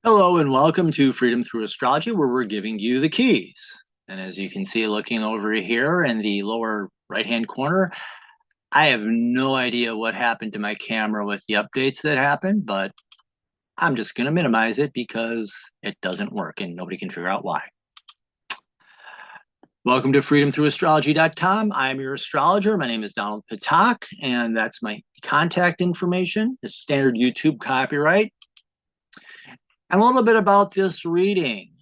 Hello and welcome to Freedom Through Astrology, where we're giving you the keys. And as you can see, looking over here in the lower right-hand corner, I have no idea what happened to my camera with the updates that happened, but I'm just going to minimize it because it doesn't work and nobody can figure out why. Welcome to freedomthroughastrology.com. I'm your astrologer. My name is Donald Patak, and that's my contact information. It's standard YouTube copyright. And a little bit about this reading.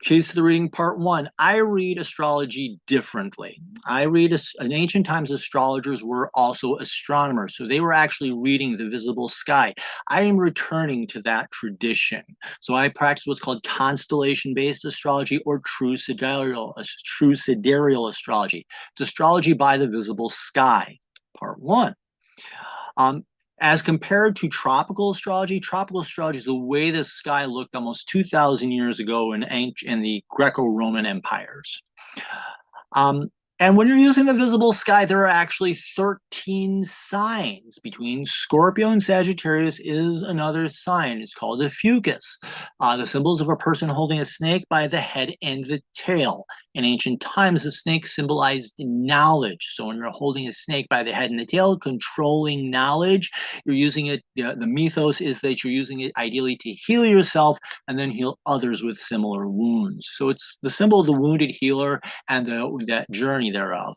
Keys to the reading, part one. I read astrology differently. In ancient times, astrologers were also astronomers. So they were actually reading the visible sky. I am returning to that tradition. So I practice what's called constellation-based astrology or true sidereal astrology. It's astrology by the visible sky, part one. Um, as compared to tropical astrology is the way the sky looked almost 2,000 years ago in the Greco-Roman empires. Um, and when you're using the visible sky, there are actually 13 signs. Between Scorpio and Sagittarius is another sign. It's called Ophiuchus. The symbols of a person holding a snake by the head and the tail. In ancient times, the snake symbolized knowledge. So when you're holding a snake by the head and the tail, controlling knowledge, you're using it. The mythos is that you're using it ideally to heal yourself and then heal others with similar wounds. So it's the symbol of the wounded healer and that journey thereof.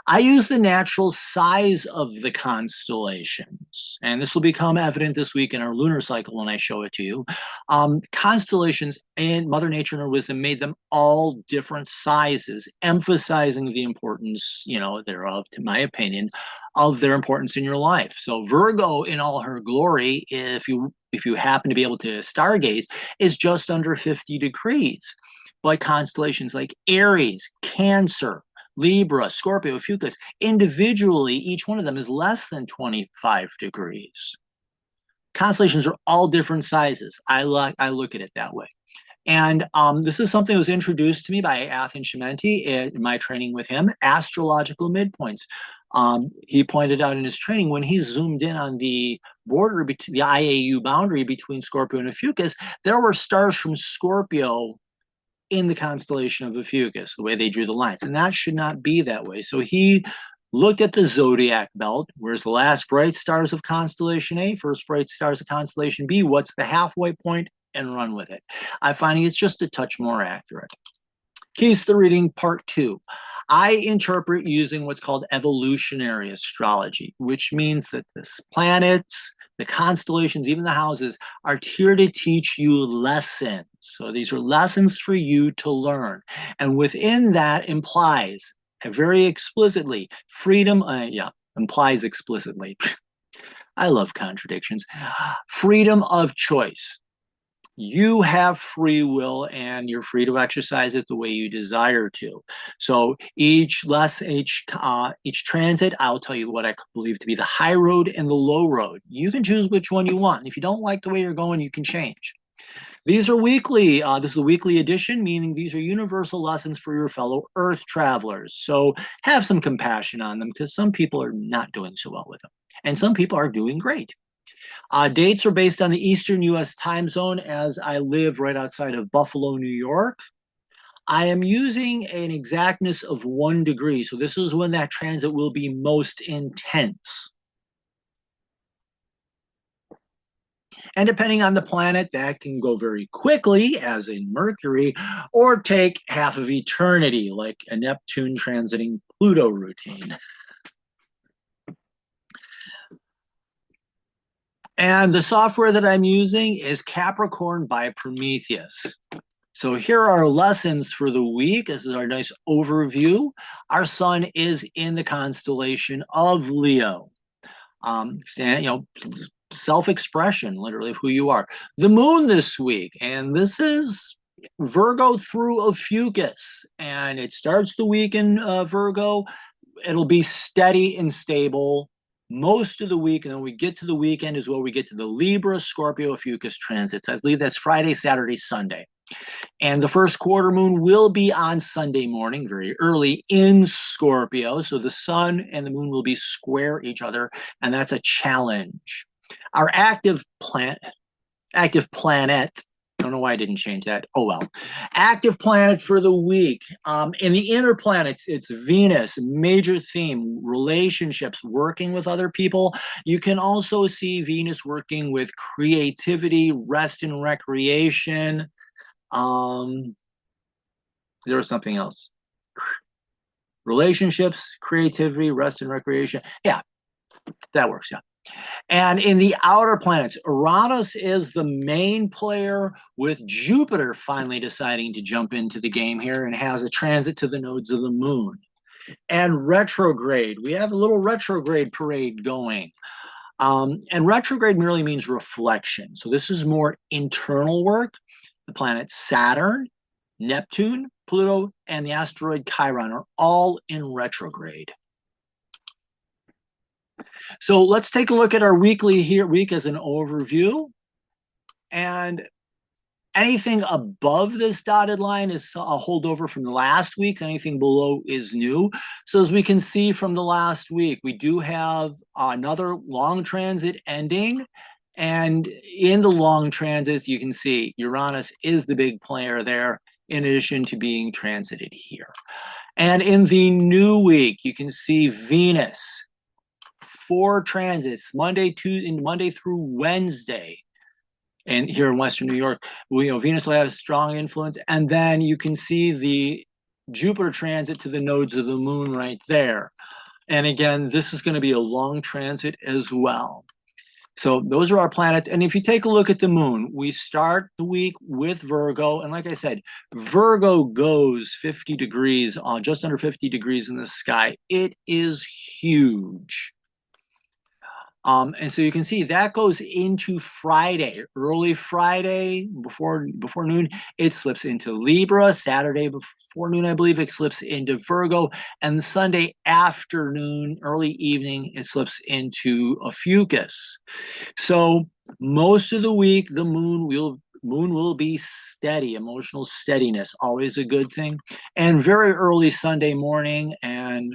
I use the natural size of the constellations, and this will become evident this week in our lunar cycle when I show it to you. Constellations and Mother Nature and her wisdom made them all different sizes, emphasizing the importance, thereof, to my opinion, of their importance in your life. So Virgo, in all her glory, if you happen to be able to stargaze, is just under 50 degrees. But constellations like Aries, Cancer, Libra, Scorpio, Ophiuchus, individually, each one of them is less than 25 degrees. Constellations are all different sizes. I look at it that way. And this is something that was introduced to me by Athan Shimenti in my training with him, astrological midpoints. He pointed out in his training when he zoomed in on the border between the IAU boundary between Scorpio and Ophiuchus, there were stars from Scorpio in the constellation of Ophiuchus, the way they drew the lines. And that should not be that way. So he looked at the zodiac belt. Where's the last bright stars of constellation A, first bright stars of constellation B? What's the halfway point? And run with it. I'm finding it's just a touch more accurate. Keys to the reading, part two. I interpret using what's called evolutionary astrology, which means that the planets, the constellations, even the houses, are here to teach you lessons. So these are lessons for you to learn. And within that implies very explicitly freedom, implies explicitly. I love contradictions. Freedom of choice. You have free will and you're free to exercise it the way you desire to. So each transit, I'll tell you what I believe to be the high road and the low road. You can choose which one you want. If you don't like the way you're going, you can change. These are weekly. This is a weekly edition, meaning these are universal lessons for your fellow Earth travelers. So have some compassion on them because some people are not doing so well with them. And some people are doing great. Dates are based on the Eastern U.S. time zone as I live right outside of Buffalo, New York. I am using an exactness of 1 degree. So this is when that transit will be most intense. And depending on the planet, that can go very quickly, as in Mercury, or take half of eternity, like a Neptune transiting Pluto routine. And the software that I'm using is Capricorn by Prometheus. So here are lessons for the week. This is our nice overview. Our sun is in the constellation of Leo. Self-expression, literally, of who you are. The moon this week, and this is Virgo through Ophiuchus, and it starts the week in Virgo. It'll be steady and stable most of the week, and then we get to the weekend is where we get to the Libra, Scorpio, Ophiuchus transits. I believe that's Friday, Saturday, Sunday. And the first quarter moon will be on Sunday morning, very early in Scorpio. So the sun and the moon will be square each other, and that's a challenge. Our active planet, active planet. I don't know why I didn't change that. Oh well. Active planet for the week. In the inner planets, it's Venus, major theme, relationships, working with other people. You can also see Venus working with creativity, rest and recreation. Um, there was something else. Relationships, creativity, rest and recreation. Yeah, that works. Yeah. And in the outer planets, Uranus is the main player, with Jupiter finally deciding to jump into the game here and has a transit to the nodes of the moon. And retrograde, we have a little retrograde parade going. And retrograde merely means reflection. So this is more internal work. The planets Saturn, Neptune, Pluto, and the asteroid Chiron are all in retrograde. So let's take a look at our week as an overview. And anything above this dotted line is a holdover from the last week. Anything below is new. So as we can see from the last week, we do have another long transit ending. And in the long transits, you can see Uranus is the big player there, in addition to being transited here. And in the new week, you can see Venus, 4 transits, Monday through Wednesday. And here in Western New York, Venus will have a strong influence. And then you can see the Jupiter transit to the nodes of the moon right there. And again, this is going to be a long transit as well. So those are our planets. And if you take a look at the moon, we start the week with Virgo. And like I said, Virgo goes 50 degrees, just under 50 degrees in the sky. It is huge. And so you can see that goes into Friday, early Friday before noon. It slips into Libra. Saturday before noon, I believe it slips into Virgo, and Sunday afternoon, early evening, it slips into Ophiuchus. So most of the week, the moon will be steady, emotional steadiness, always a good thing. And very early Sunday morning, and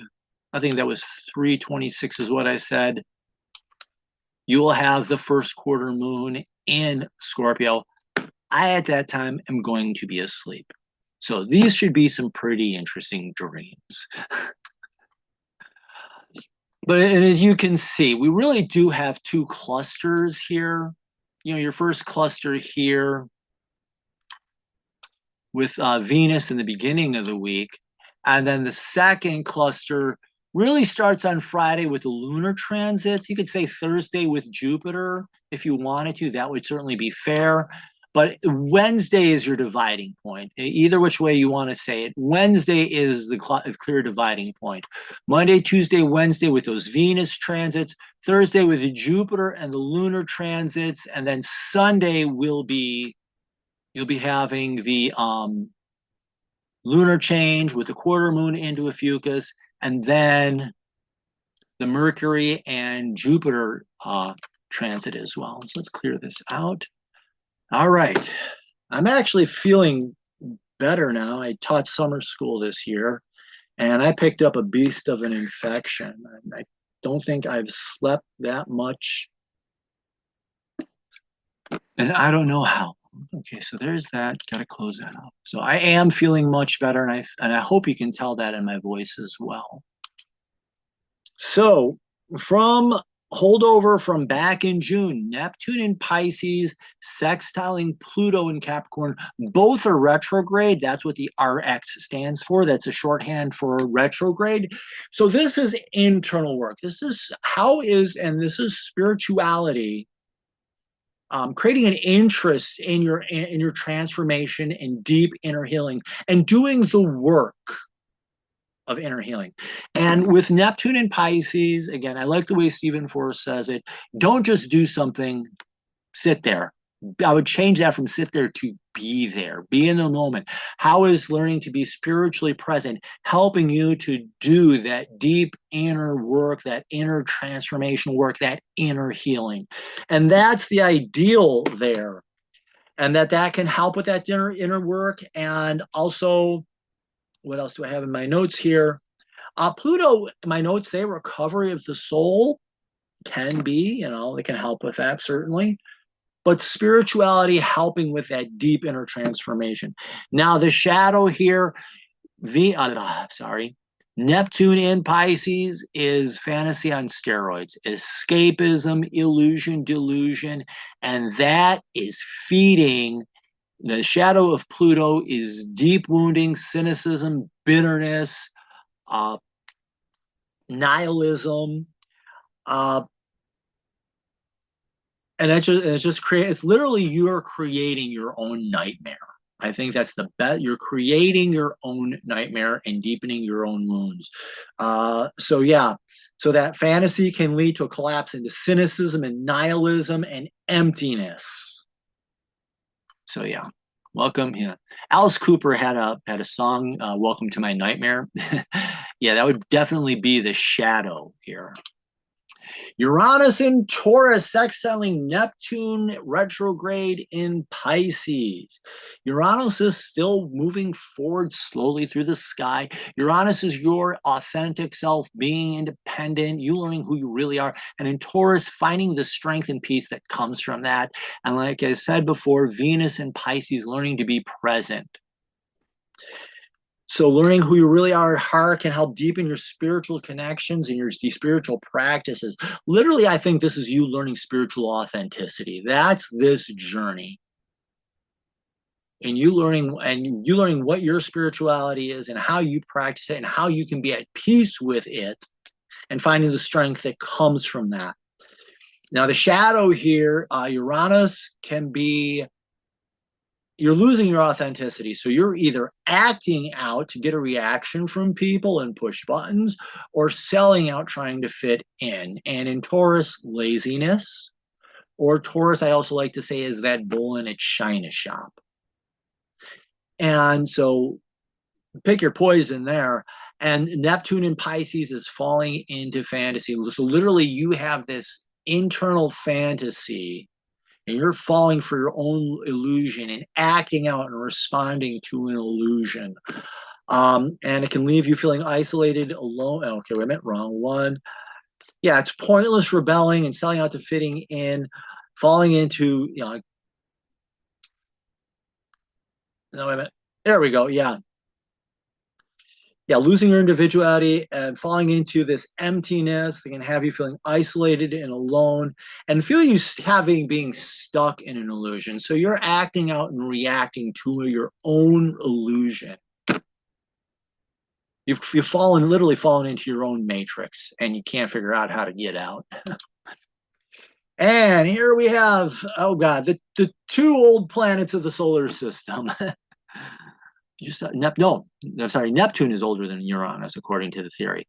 I think that was 3:26 is what I said, you will have the first quarter moon in Scorpio. I, at that time, am going to be asleep. So these should be some pretty interesting dreams. But as you can see, we really do have 2 clusters here. Your first cluster here with Venus in the beginning of the week. And then the second cluster really starts on Friday with the lunar transits. You could say Thursday with Jupiter if you wanted to. That would certainly be fair. But Wednesday is your dividing point. Either which way you want to say it, Wednesday is the clear dividing point. Monday, Tuesday, Wednesday with those Venus transits. Thursday with the Jupiter and the lunar transits. And then Sunday you'll be having the lunar change with the quarter moon into Ophiuchus, and then the Mercury and Jupiter transit as well. So let's clear this out. All right. I'm actually feeling better now. I taught summer school this year, and I picked up a beast of an infection. I don't think I've slept that much, and I don't know how. Okay, so there's that. Got to close that up. So I am feeling much better, and I hope you can tell that in my voice as well. So from holdover from back in June, Neptune in Pisces, sextiling Pluto in Capricorn, both are retrograde. That's what the RX stands for. That's a shorthand for retrograde. So this is internal work. This is spirituality. Creating an interest in your transformation and deep inner healing and doing the work of inner healing. And with Neptune in Pisces, again, I like the way Stephen Forrest says it. Don't just do something, sit there. I would change that from sit there to be there, be in the moment. How is learning to be spiritually present helping you to do that deep inner work, that inner transformational work, that inner healing? And that's the ideal there. And that can help with that inner work. And also, what else do I have in my notes here? Pluto, my notes say recovery of the soul can be, it can help with that, certainly. but spirituality helping with that deep inner transformation. Now, the shadow here, Neptune in Pisces is fantasy on steroids, escapism, illusion, delusion, and that is feeding. The shadow of Pluto is deep wounding, cynicism, bitterness, uh, nihilism, uh, and it's literally you're creating your own nightmare. I think that's the best. You're creating your own nightmare and deepening your own wounds. So yeah, so that fantasy can lead to a collapse into cynicism and nihilism and emptiness. So yeah, welcome. Yeah, Alice Cooper had a song, "Welcome to My Nightmare." Yeah, that would definitely be the shadow here. Uranus in Taurus, sextiling Neptune retrograde in Pisces. Uranus is still moving forward slowly through the sky. Uranus is your authentic self, being independent, you learning who you really are. And in Taurus, finding the strength and peace that comes from that. And like I said before, Venus in Pisces, learning to be present. So learning who you really are at heart can help deepen your spiritual connections and your spiritual practices. Literally, I think this is you learning spiritual authenticity. That's this journey. And you learning what your spirituality is and how you practice it and how you can be at peace with it and finding the strength that comes from that. Now, the shadow here, Uranus can be, you're losing your authenticity. So you're either acting out to get a reaction from people and push buttons, or selling out trying to fit in. And in Taurus, laziness, or Taurus, I also like to say, is that bull in a china shop. And so pick your poison there. And Neptune in Pisces is falling into fantasy. So literally you have this internal fantasy and you're falling for your own illusion and acting out and responding to an illusion. And it can leave you feeling isolated, alone. Okay, wait a minute, wrong one. Yeah, it's pointless rebelling and selling out to fitting in, falling into, no, wait a minute. There we go. Yeah, losing your individuality and falling into this emptiness that can have you feeling isolated and alone and feeling you being stuck in an illusion. So you're acting out and reacting to your own illusion. You've literally fallen into your own matrix and you can't figure out how to get out. And here we have, oh God, the two old planets of the solar system. Neptune is older than Uranus, according to the theory.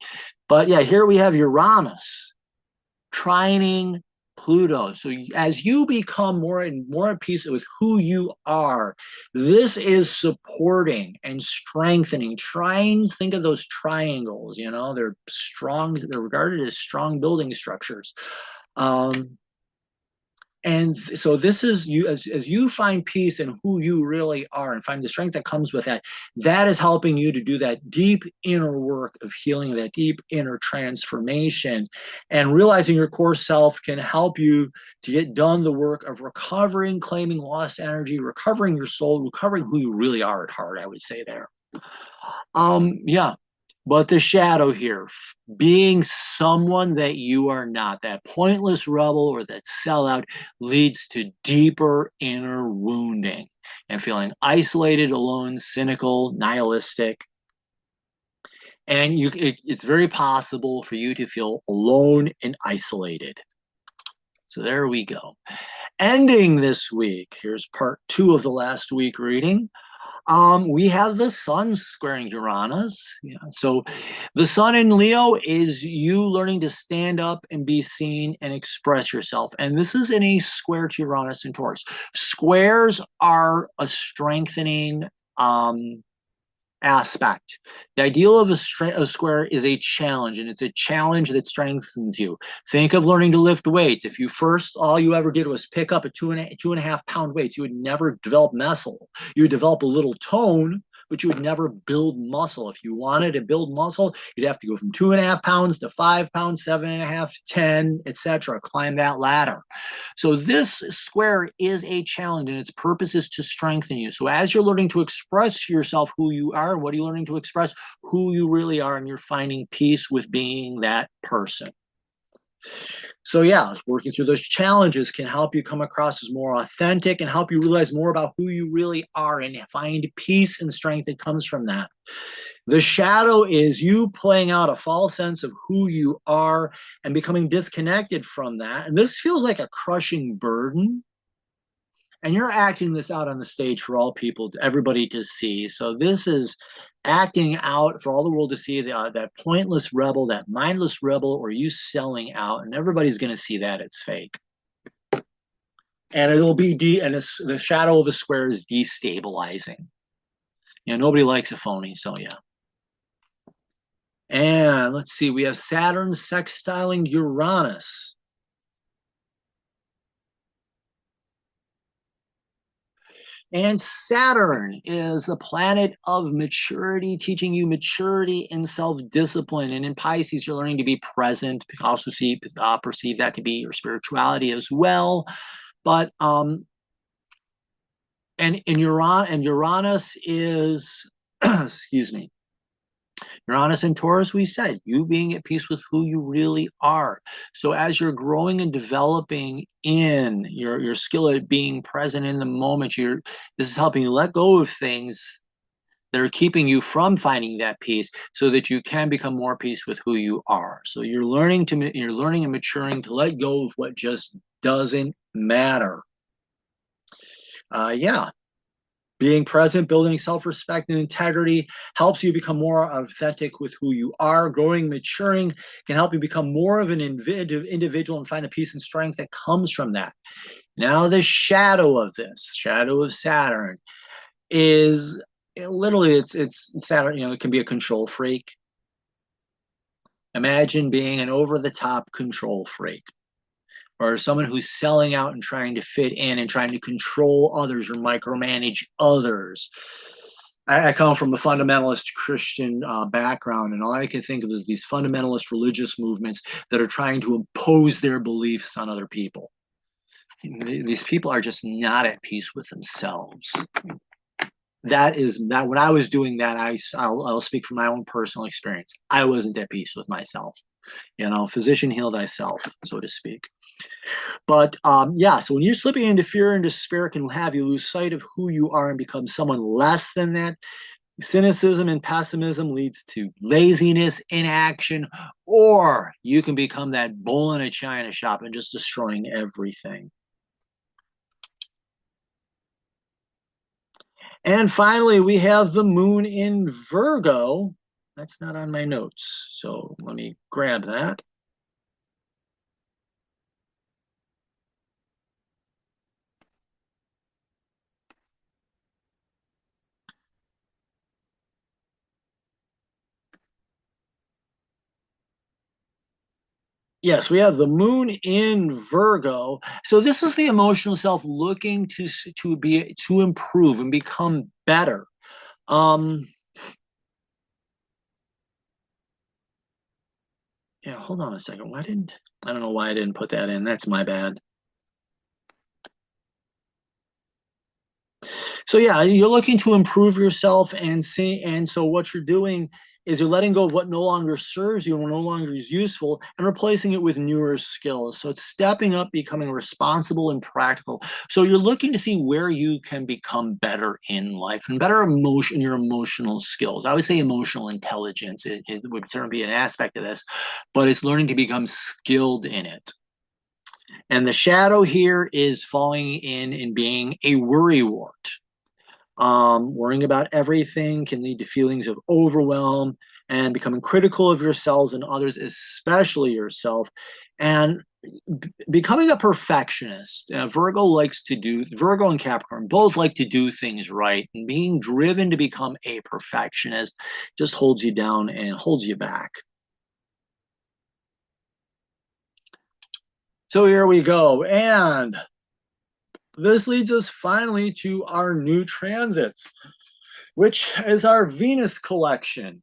But yeah, here we have Uranus trining Pluto. So as you become more and more at peace with who you are, this is supporting and strengthening. Trines, think of those triangles, they're strong, they're regarded as strong building structures. And so this is you, as you find peace in who you really are and find the strength that comes with that, that is helping you to do that deep inner work of healing, that deep inner transformation. And realizing your core self can help you to get done the work of recovering, claiming lost energy, recovering your soul, recovering who you really are at heart, I would say there. Yeah. But the shadow here, being someone that you are not, that pointless rebel or that sellout, leads to deeper inner wounding and feeling isolated, alone, cynical, nihilistic. And it's very possible for you to feel alone and isolated. So there we go. Ending this week, here's part 2 of the last week reading. We have the sun squaring Uranus. Yeah. So the sun in Leo is you learning to stand up and be seen and express yourself. And this is in a square to Uranus and Taurus. Squares are a strengthening aspect. The ideal of a square is a challenge, and it's a challenge that strengthens you. Think of learning to lift weights. If you all you ever did was pick up a 2.5 pound weights, you would never develop muscle. You would develop a little tone, but you would never build muscle. If you wanted to build muscle, you'd have to go from 2.5 pounds to 5 pounds, 7.5, 10, etc. Climb that ladder. So this square is a challenge, and its purpose is to strengthen you. So as you're learning to express yourself, who you are, what are you learning to express? Who you really are, and you're finding peace with being that person. So yeah, working through those challenges can help you come across as more authentic and help you realize more about who you really are and find peace and strength that comes from that. The shadow is you playing out a false sense of who you are and becoming disconnected from that. And this feels like a crushing burden. And you're acting this out on the stage for all people, everybody to see. So this is acting out for all the world to see, that pointless rebel, that mindless rebel, or you selling out, and everybody's going to see that it's fake. And it'll be the shadow of a square is destabilizing. Nobody likes a phony, so yeah. And let's see, we have Saturn sextiling Uranus. And Saturn is the planet of maturity, teaching you maturity and self-discipline. And in Pisces, you're learning to be present. You can also perceive that to be your spirituality as well. But and Uranus is, excuse me, Uranus and Taurus, we said, you being at peace with who you really are. So as you're growing and developing in your skill at being present in the moment, this is helping you let go of things that are keeping you from finding that peace so that you can become more peace with who you are. So you're learning and maturing to let go of what just doesn't matter. Yeah. Being present, building self-respect and integrity helps you become more authentic with who you are. Growing, maturing can help you become more of an individual and find the peace and strength that comes from that. Now, the shadow of Saturn, is literally it's Saturn. It can be a control freak. Imagine being an over-the-top control freak, or someone who's selling out and trying to fit in and trying to control others or micromanage others. I come from a fundamentalist Christian background, and all I can think of is these fundamentalist religious movements that are trying to impose their beliefs on other people. These people are just not at peace with themselves. That when I was doing that, I'll speak from my own personal experience. I wasn't at peace with myself. Physician heal thyself, so to speak. But yeah, so when you're slipping into fear and despair, can have you lose sight of who you are and become someone less than that. Cynicism and pessimism leads to laziness, inaction, or you can become that bull in a china shop and just destroying everything. And finally, we have the moon in Virgo. That's not on my notes, so let me grab that. Yes, we have the moon in Virgo. So this is the emotional self looking to improve and become better. Yeah, hold on a second. I don't know why I didn't put that in. That's my bad. So yeah, you're looking to improve yourself and so what you're doing is you're letting go of what no longer serves you and no longer is useful and replacing it with newer skills. So it's stepping up, becoming responsible and practical. So you're looking to see where you can become better in life and better your emotional skills. I would say emotional intelligence. It would certainly be an aspect of this, but it's learning to become skilled in it. And the shadow here is falling in and being a worrywart. Worrying about everything can lead to feelings of overwhelm and becoming critical of yourselves and others, especially yourself, and becoming a perfectionist. Virgo and Capricorn both like to do things right, and being driven to become a perfectionist just holds you down and holds you back. So here we go. And this leads us finally to our new transits. which is our Venus collection.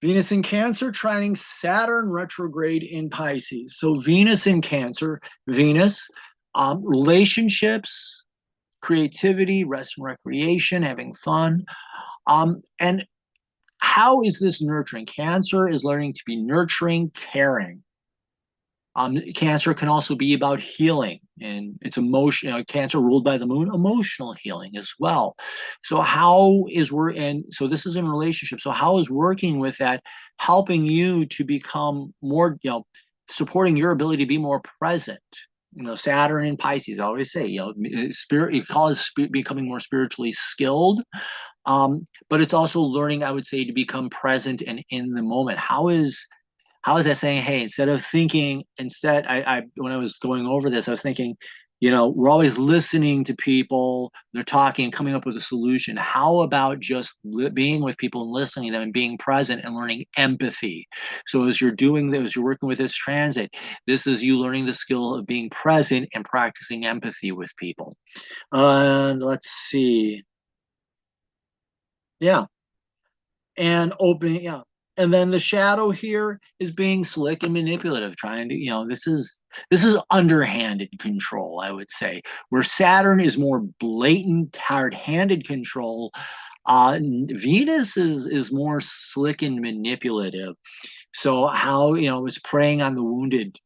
Venus in Cancer trining Saturn retrograde in Pisces. So Venus in Cancer, Venus, relationships, creativity, rest and recreation, having fun. And how is this nurturing? Cancer is learning to be nurturing, caring. Cancer can also be about healing, and it's emotion. Cancer ruled by the moon, emotional healing as well. So and so this is in relationship. So how is working with that helping you to become more, supporting your ability to be more present? Saturn and Pisces, I always say, spirit. You call it becoming more spiritually skilled. But it's also learning, I would say, to become present and in the moment. How is that saying, hey, when I was going over this, I was thinking, we're always listening to people, they're talking, coming up with a solution. How about just being with people and listening to them and being present and learning empathy? So as you're working with this transit, this is you learning the skill of being present and practicing empathy with people. And let's see. Yeah. And opening, yeah. And then the shadow here is being slick and manipulative, trying to, this is underhanded control, I would say, where Saturn is more blatant, hard-handed control. Venus is more slick and manipulative. So how, it's preying on the wounded,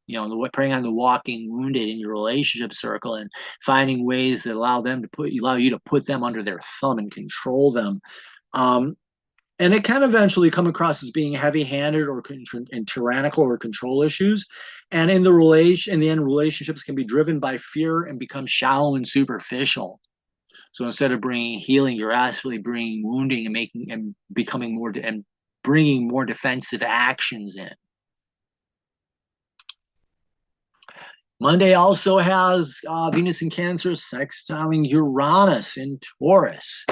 preying on the walking wounded in your relationship circle and finding ways that allow you to put them under their thumb and control them. And it can eventually come across as being heavy-handed and tyrannical or control issues. And in the end, relationships can be driven by fear and become shallow and superficial. So instead of bringing healing, you're actually bringing wounding and bringing more defensive actions in. Monday also has Venus in Cancer sextiling Uranus in Taurus.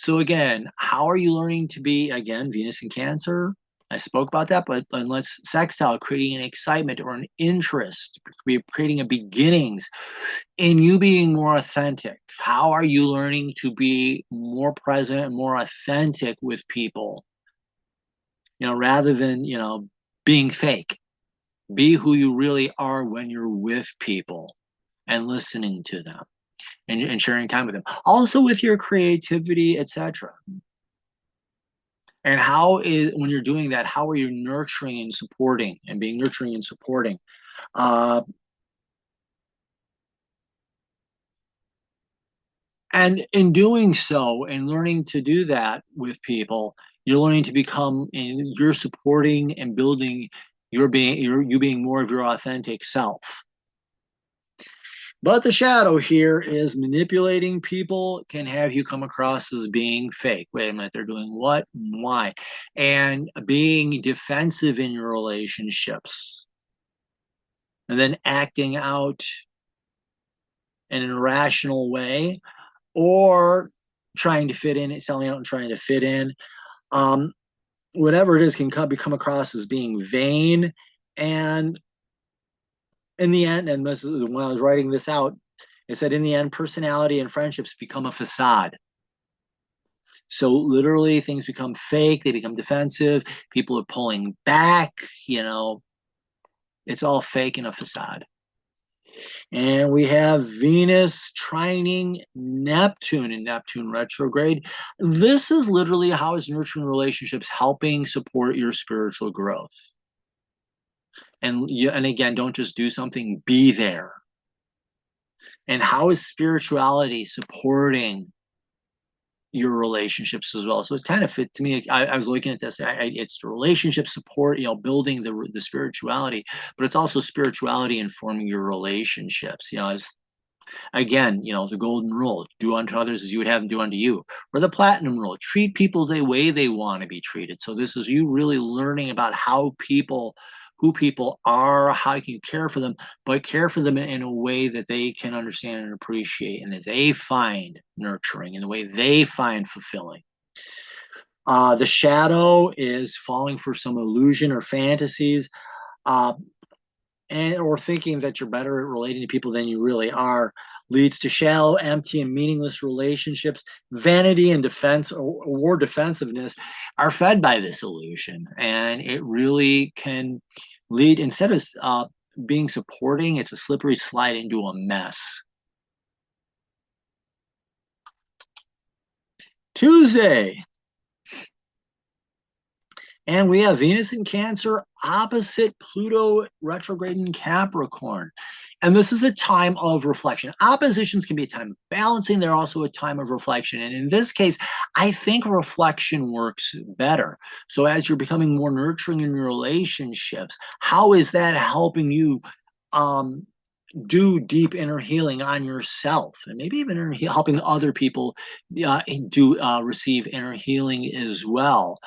So again, how are you learning to be, again, Venus in Cancer? I spoke about that, but let's sextile, creating an excitement or an interest, creating a beginnings in you being more authentic. How are you learning to be more present and more authentic with people? Rather than, being fake. Be who you really are when you're with people and listening to them and sharing time with them. Also with your creativity, etc. And when you're doing that, how are you nurturing and supporting and being nurturing and supporting? And in doing so and learning to do that with people, you're learning to you're supporting and building you being more of your authentic self. But the shadow here is manipulating people can have you come across as being fake. Wait a minute, they're doing what? Why? And being defensive in your relationships. And then acting out in an irrational way or trying to fit in, selling out and trying to fit in. Whatever it is can come across as being vain. And in the end, and this is, when I was writing this out, it said in the end, personality and friendships become a facade. So literally things become fake, they become defensive, people are pulling back, it's all fake in a facade. And we have Venus trining Neptune in Neptune retrograde. This is literally how is nurturing relationships helping support your spiritual growth. And again, don't just do something, be there. And how is spirituality supporting your relationships as well? So it's kind of fit to me. I was looking at this. It's the relationship support, building the spirituality, but it's also spirituality informing your relationships. Again, the golden rule: do unto others as you would have them do unto you, or the platinum rule: treat people the way they want to be treated. So this is you really learning about who people are, how you can care for them, but care for them in a way that they can understand and appreciate and that they find nurturing, in the way they find fulfilling. The shadow is falling for some illusion or fantasies. and or thinking that you're better at relating to people than you really are leads to shallow, empty, and meaningless relationships. Vanity and defense or defensiveness are fed by this illusion, and it really can lead, instead of being supporting, it's a slippery slide into a mess. Tuesday, and we have Venus in Cancer opposite Pluto retrograde in Capricorn. And this is a time of reflection. Oppositions can be a time of balancing. They're also a time of reflection. And in this case, I think reflection works better. So as you're becoming more nurturing in your relationships, how is that helping you do deep inner healing on yourself, and maybe even helping other people receive inner healing as well?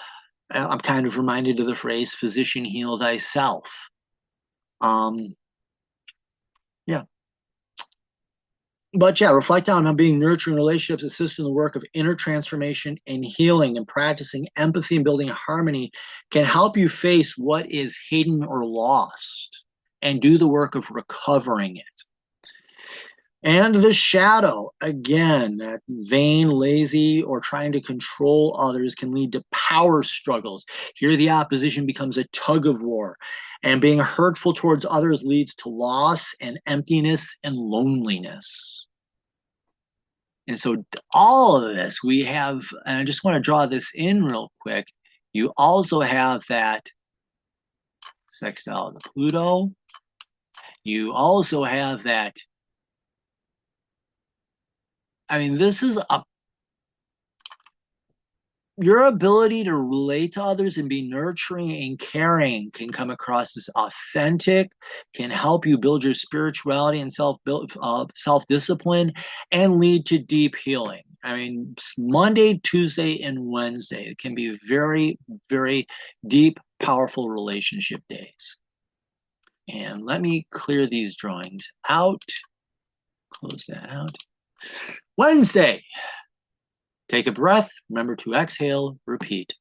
I'm kind of reminded of the phrase "physician, heal thyself." Yeah. But yeah, reflect on how being nurturing relationships, assist in the work of inner transformation and healing, and practicing empathy and building harmony can help you face what is hidden or lost and do the work of recovering it. And the shadow, again, that vain, lazy, or trying to control others can lead to power struggles. Here, the opposition becomes a tug of war, and being hurtful towards others leads to loss and emptiness and loneliness. And so, all of this, we have, and I just want to draw this in real quick. You also have that sextile to Pluto. You also have that. I mean, this is your ability to relate to others and be nurturing and caring can come across as authentic, can help you build your spirituality and self-discipline, and lead to deep healing. I mean, Monday, Tuesday, and Wednesday can be very, very deep, powerful relationship days. And let me clear these drawings out. Close that out. Wednesday. Take a breath, remember to exhale, repeat.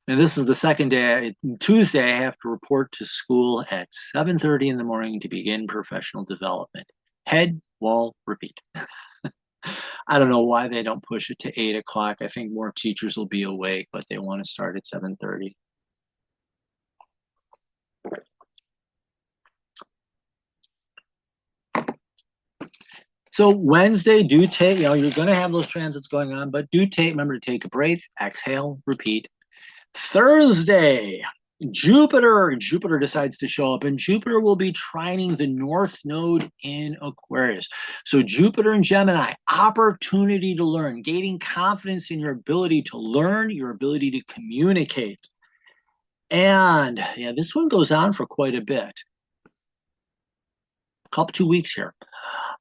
And this is the second day. Tuesday, I have to report to school at 7:30 in the morning to begin professional development. Head, wall, repeat. I don't know why they don't push it to 8 o'clock. I think more teachers will be awake, but they want to start at 7:30. So Wednesday, do take, you're going to have those transits going on, but remember to take a breath, exhale, repeat. Thursday, Jupiter decides to show up, and Jupiter will be trining the North Node in Aquarius. So Jupiter and Gemini, opportunity to learn, gaining confidence in your ability to learn, your ability to communicate. And yeah, this one goes on for quite a bit. Couple 2 weeks here.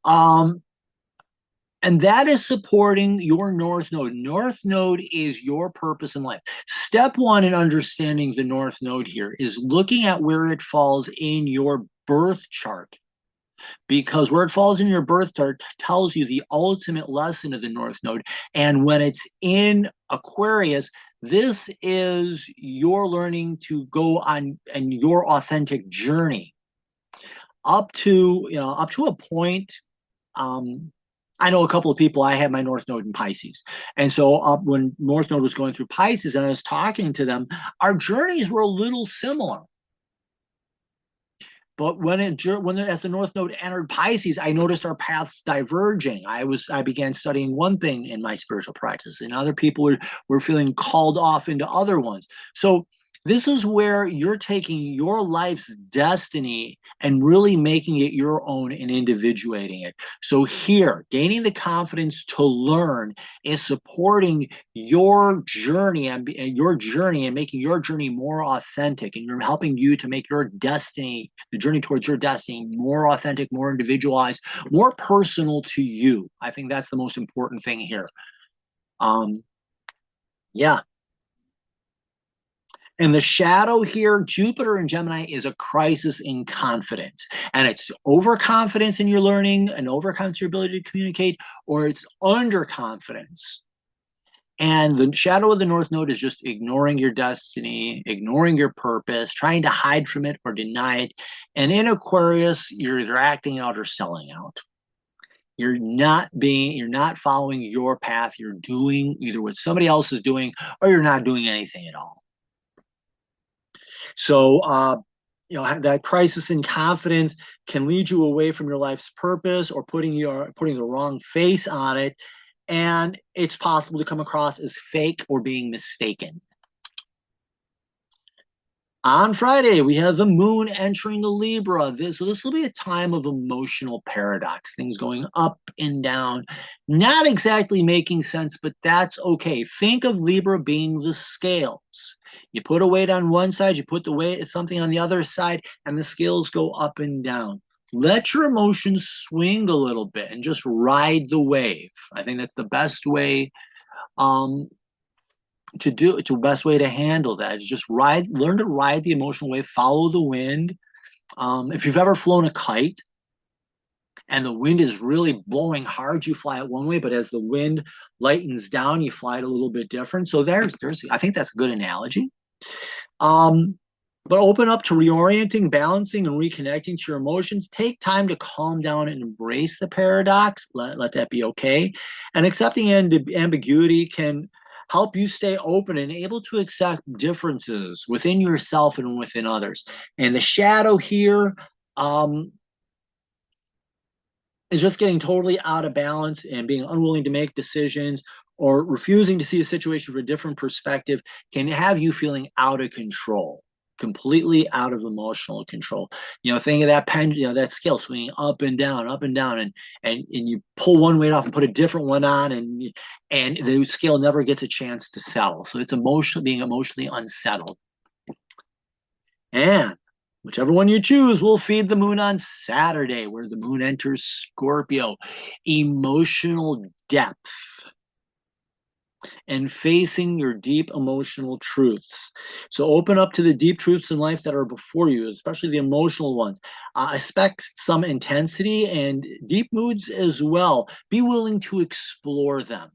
And that is supporting your North Node. North Node is your purpose in life. Step one in understanding the North Node here is looking at where it falls in your birth chart. Because where it falls in your birth chart tells you the ultimate lesson of the North Node. And when it's in Aquarius, this is your learning to go on and your authentic journey. Up to a point, I know a couple of people, I had my North Node in Pisces. And so when North Node was going through Pisces and I was talking to them, our journeys were a little similar. But as the North Node entered Pisces, I noticed our paths diverging. I began studying one thing in my spiritual practice, and other people were feeling called off into other ones. So this is where you're taking your life's destiny and really making it your own and individuating it. So here, gaining the confidence to learn is supporting your journey and making your journey more authentic. And you're helping you to make your destiny, the journey towards your destiny, more authentic, more individualized, more personal to you. I think that's the most important thing here. Yeah. And the shadow here, Jupiter in Gemini, is a crisis in confidence. And it's overconfidence in your learning and overconfidence in your ability to communicate, or it's underconfidence. And the shadow of the North Node is just ignoring your destiny, ignoring your purpose, trying to hide from it or deny it. And in Aquarius, you're either acting out or selling out. You're not following your path. You're doing either what somebody else is doing or you're not doing anything at all. So, that crisis in confidence can lead you away from your life's purpose or putting the wrong face on it. And it's possible to come across as fake or being mistaken. On Friday, we have the moon entering the Libra. This will be a time of emotional paradox, things going up and down, not exactly making sense, but that's okay. Think of Libra being the scales. You put a weight on one side, you put the weight something on the other side, and the scales go up and down. Let your emotions swing a little bit and just ride the wave. I think that's the best way the best way to handle that is just learn to ride the emotional wave, follow the wind. If you've ever flown a kite and the wind is really blowing hard, you fly it one way, but as the wind lightens down, you fly it a little bit different. So I think that's a good analogy. But open up to reorienting, balancing, and reconnecting to your emotions. Take time to calm down and embrace the paradox. Let that be okay. And accepting ambiguity can help you stay open and able to accept differences within yourself and within others. And the shadow here is just getting totally out of balance and being unwilling to make decisions or refusing to see a situation from a different perspective can have you feeling out of control, completely out of emotional control. Think of that pendulum, that scale swinging up and down, and you pull one weight off and put a different one on, and the scale never gets a chance to settle. So it's being emotionally unsettled. And whichever one you choose will feed the moon on Saturday, where the moon enters Scorpio. Emotional depth and facing your deep emotional truths. So open up to the deep truths in life that are before you, especially the emotional ones. Expect some intensity and deep moods as well. Be willing to explore them.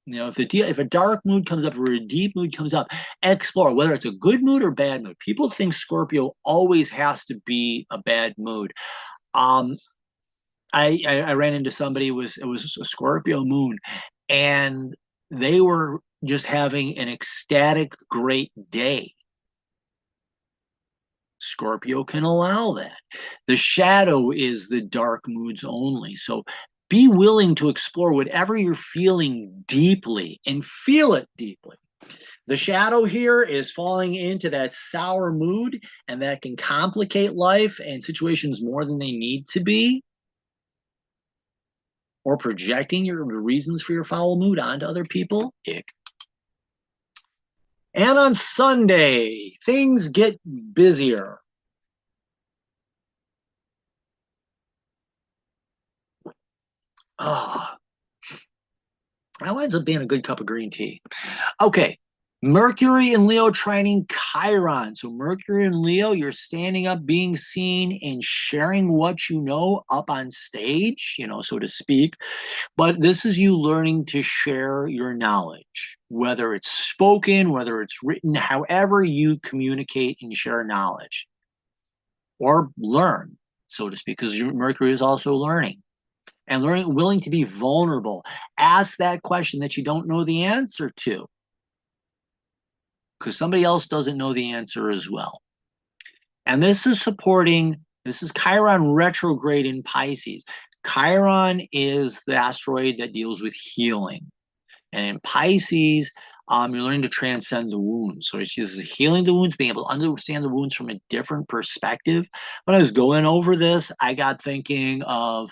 If a dark mood comes up or a deep mood comes up, explore whether it's a good mood or bad mood. People think Scorpio always has to be a bad mood. I ran into somebody, it was a Scorpio moon, and they were just having an ecstatic, great day. Scorpio can allow that. The shadow is the dark moods only. So be willing to explore whatever you're feeling deeply and feel it deeply. The shadow here is falling into that sour mood, and that can complicate life and situations more than they need to be, or projecting the reasons for your foul mood onto other people. Ick. And on Sunday, things get busier. That winds up being a good cup of green tea. Okay, Mercury and Leo trining Chiron. So Mercury and Leo, you're standing up, being seen, and sharing what you know up on stage, so to speak. But this is you learning to share your knowledge, whether it's spoken, whether it's written, however you communicate and share knowledge or learn, so to speak, because Mercury is also learning. And willing to be vulnerable. Ask that question that you don't know the answer to, because somebody else doesn't know the answer as well. And this is Chiron retrograde in Pisces. Chiron is the asteroid that deals with healing. And in Pisces, you're learning to transcend the wounds. So it's just healing the wounds, being able to understand the wounds from a different perspective. When I was going over this, I got thinking of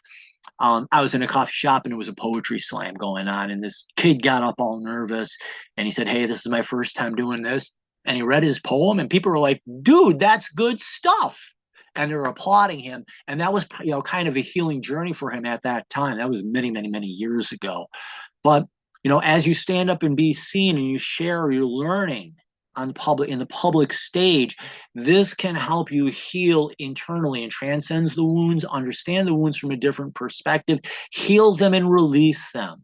I was in a coffee shop and there was a poetry slam going on, and this kid got up all nervous and he said, "Hey, this is my first time doing this." And he read his poem and people were like, "Dude, that's good stuff." And they were applauding him. And that was, kind of a healing journey for him at that time. That was many, many, many years ago. But, as you stand up and be seen and you share your learning in the public stage, this can help you heal internally and transcends the wounds, understand the wounds from a different perspective, heal them and release them.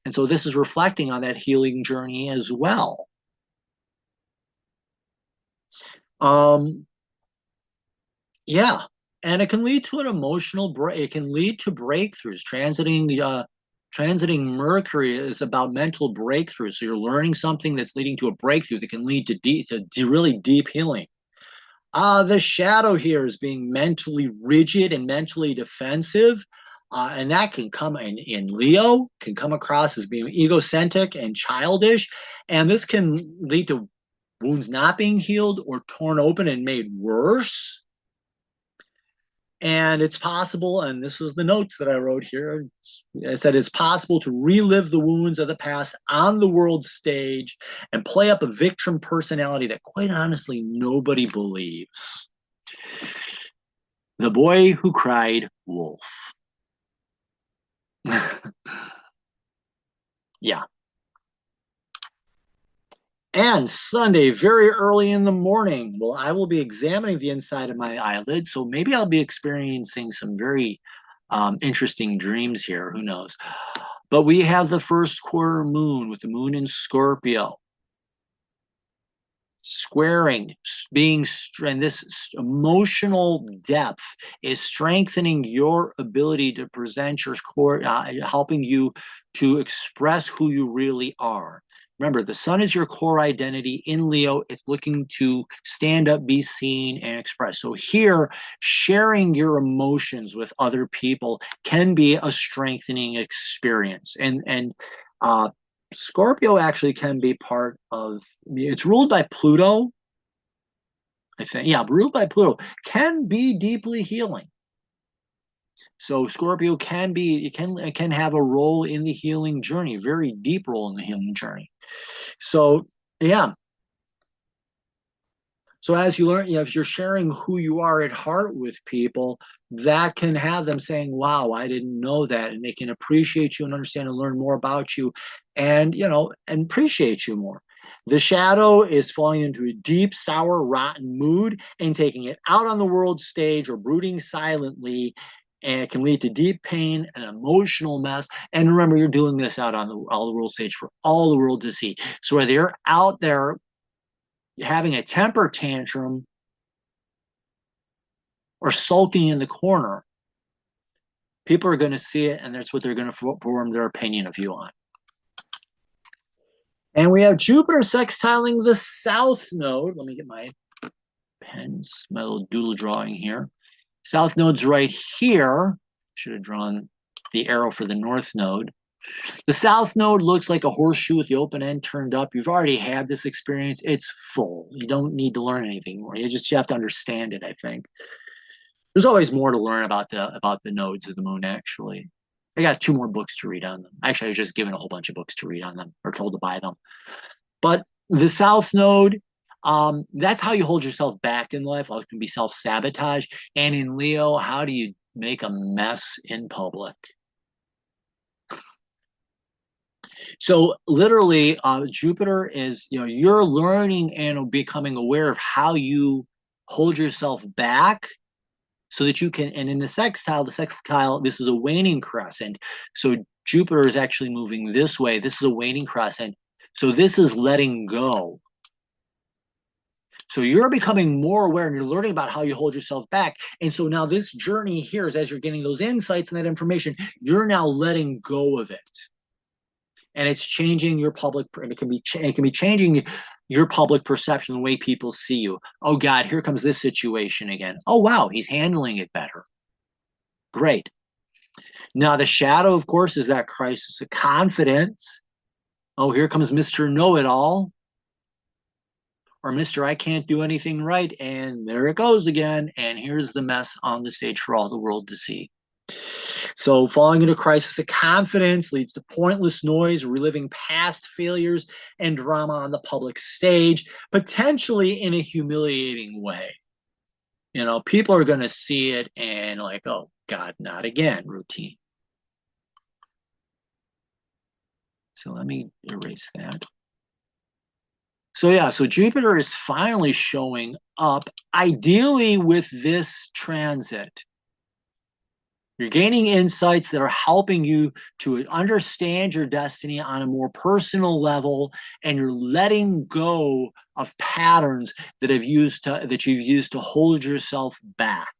And so this is reflecting on that healing journey as well. Yeah, and it can lead to an emotional break. It can lead to breakthroughs. Transiting Mercury is about mental breakthroughs. So you're learning something that's leading to a breakthrough that can lead to really deep healing. The shadow here is being mentally rigid and mentally defensive. And that can come in Leo, can come across as being egocentric and childish. And this can lead to wounds not being healed or torn open and made worse. And it's possible, and this is the notes that I wrote here. I said it's possible to relive the wounds of the past on the world stage and play up a victim personality that, quite honestly, nobody believes. The boy who cried wolf. Yeah. And Sunday, very early in the morning, well, I will be examining the inside of my eyelid. So maybe I'll be experiencing some very interesting dreams here. Who knows? But we have the first quarter moon with the moon in Scorpio. Squaring, and this emotional depth is strengthening your ability to present your core, helping you to express who you really are. Remember, the sun is your core identity in Leo. It's looking to stand up, be seen, and express. So here, sharing your emotions with other people can be a strengthening experience. And Scorpio actually can be part of, it's ruled by Pluto, I think. Yeah, ruled by Pluto, can be deeply healing. So Scorpio can have a role in the healing journey, a very deep role in the healing journey. So yeah. So as you learn, if you're sharing who you are at heart with people, that can have them saying, "Wow, I didn't know that," and they can appreciate you and understand and learn more about you, and and appreciate you more. The shadow is falling into a deep, sour, rotten mood and taking it out on the world stage or brooding silently, and it can lead to deep pain and emotional mess. And remember, you're doing this out on all the world stage for all the world to see. So whether you're out there having a temper tantrum or sulking in the corner, people are going to see it, and that's what they're going to form their opinion of you on. And we have Jupiter sextiling the south node. Let me get my pens, my little doodle drawing here. South node's right here. Should have drawn the arrow for the north node. The south node looks like a horseshoe with the open end turned up. You've already had this experience. It's full. You don't need to learn anything more. You have to understand it, I think. There's always more to learn about the nodes of the moon, actually. I got 2 more books to read on them. Actually, I was just given a whole bunch of books to read on them, or told to buy them. But the south node, that's how you hold yourself back in life. It can be self-sabotage. And in Leo, how do you make a mess in public? So literally, Jupiter is, you're learning and becoming aware of how you hold yourself back so that you can, and in the sextile, this is a waning crescent. So Jupiter is actually moving this way. This is a waning crescent. So this is letting go. So you're becoming more aware and you're learning about how you hold yourself back. And so now this journey here is, as you're getting those insights and that information, you're now letting go of it. And it's changing your public, and it can be changing your public perception, the way people see you. Oh God, here comes this situation again. Oh wow, he's handling it better. Great. Now the shadow, of course, is that crisis of confidence. Oh, here comes Mr. Know-It-All, or Mr. I can't do anything right, and there it goes again, and here's the mess on the stage for all the world to see. So falling into crisis of confidence leads to pointless noise, reliving past failures and drama on the public stage, potentially in a humiliating way. People are going to see it and like, oh God, not again, routine. So let me erase that. So yeah, so Jupiter is finally showing up, ideally with this transit. You're gaining insights that are helping you to understand your destiny on a more personal level, and you're letting go of patterns that you've used to hold yourself back.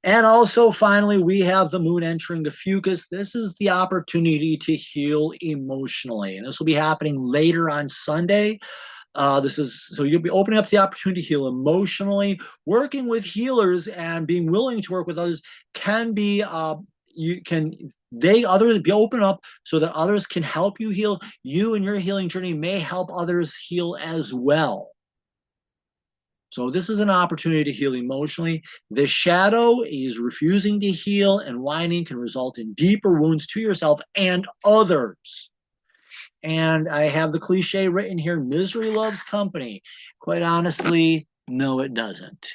And also, finally, we have the moon entering Ophiuchus. This is the opportunity to heal emotionally, and this will be happening later on Sunday. This is so you'll be opening up the opportunity to heal emotionally. Working with healers and being willing to work with others can be you can they others be open up so that others can help you heal. You and your healing journey may help others heal as well. So this is an opportunity to heal emotionally. The shadow is refusing to heal, and whining can result in deeper wounds to yourself and others. And I have the cliche written here: misery loves company. Quite honestly, no, it doesn't.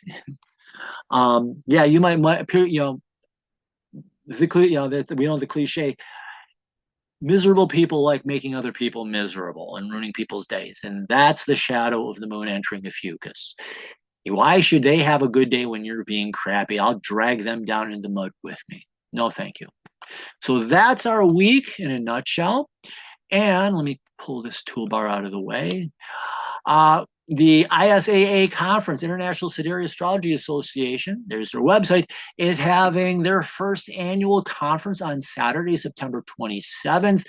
Yeah, you might appear, we know the cliche. Miserable people like making other people miserable and ruining people's days, and that's the shadow of the moon entering Ophiuchus. Why should they have a good day when you're being crappy? I'll drag them down in the mud with me. No, thank you. So that's our week in a nutshell. And let me pull this toolbar out of the way. The ISAA conference, International Sidereal Astrology Association, there's their website, is having their first annual conference on Saturday, September 27th,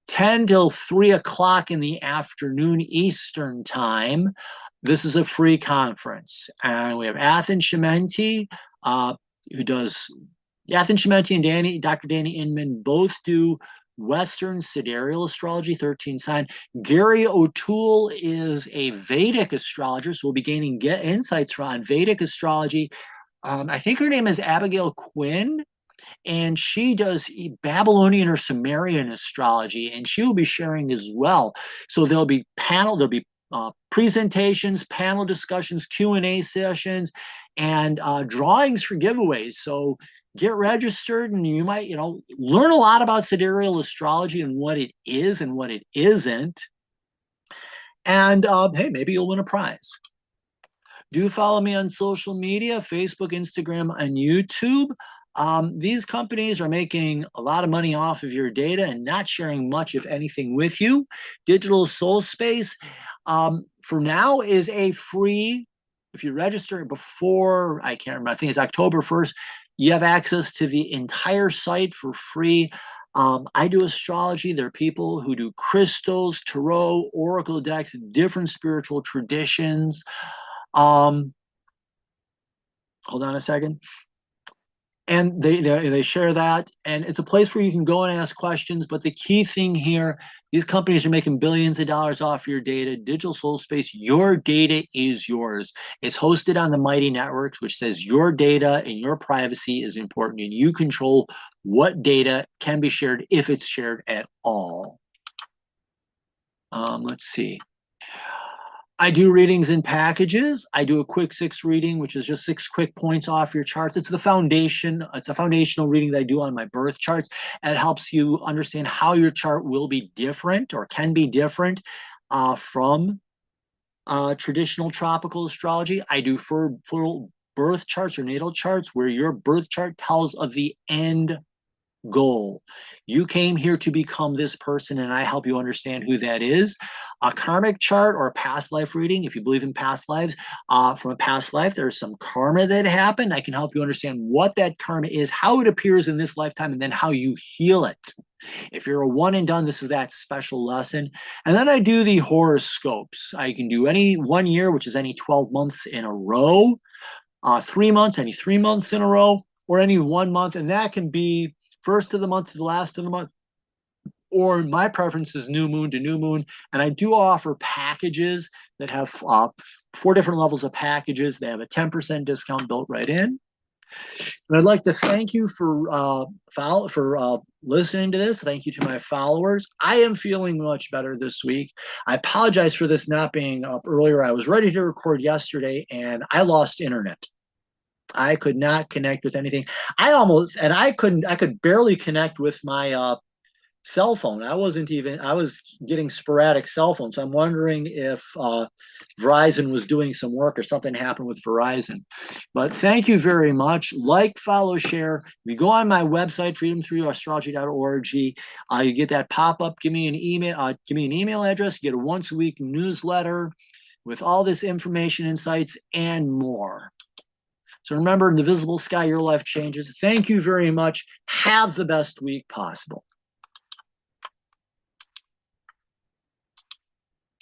10 till 3 o'clock in the afternoon Eastern time. This is a free conference. And we have Athen Shimenti, who does Athen Shimenti and Dr. Danny Inman both do Western sidereal astrology, 13 sign. Gary O'Toole is a Vedic astrologer, so we'll be gaining insights on Vedic astrology. I think her name is Abigail Quinn, and she does Babylonian or Sumerian astrology, and she will be sharing as well. So there'll be presentations, panel discussions, Q&A sessions, and drawings for giveaways. So get registered, and you might, learn a lot about sidereal astrology and what it is and what it isn't. And hey, maybe you'll win a prize. Do follow me on social media, Facebook, Instagram, and YouTube. These companies are making a lot of money off of your data and not sharing much, if anything, with you. Digital Soul Space, for now, is a free, if you register before, I can't remember, I think it's October 1st, you have access to the entire site for free. I do astrology. There are people who do crystals, tarot, oracle decks, different spiritual traditions. Hold on a second. And they share that, and it's a place where you can go and ask questions. But the key thing here, these companies are making billions of dollars off your data. Digital Soul Space, your data is yours. It's hosted on the Mighty Networks, which says your data and your privacy is important, and you control what data can be shared, if it's shared at all. Let's see. I do readings in packages. I do a quick 6 reading, which is just 6 quick points off your charts. It's the foundation. It's a foundational reading that I do on my birth charts. And it helps you understand how your chart will be different or can be different from traditional tropical astrology. I do full birth charts or natal charts, where your birth chart tells of the end goal. You came here to become this person, and I help you understand who that is. A karmic chart or a past life reading, if you believe in past lives, from a past life, there's some karma that happened. I can help you understand what that karma is, how it appears in this lifetime, and then how you heal it. If you're a one and done, this is that special lesson. And then I do the horoscopes. I can do any 1 year, which is any 12 months in a row, 3 months, any 3 months in a row, or any 1 month. And that can be first of the month to the last of the month, or my preference is new moon to new moon. And I do offer packages that have 4 different levels of packages. They have a 10% discount built right in. And I'd like to thank you for listening to this. Thank you to my followers. I am feeling much better this week. I apologize for this not being up earlier. I was ready to record yesterday, and I lost internet. I could not connect with anything. I could barely connect with my cell phone. I was getting sporadic cell phones. I'm wondering if Verizon was doing some work or something happened with Verizon. But thank you very much. Like, follow, share. If you go on my website, freedom3astrology.org, you get that pop up. Give me an email address. You get a once a week newsletter with all this information, insights, and more. So remember, in the visible sky, your life changes. Thank you very much. Have the best week possible.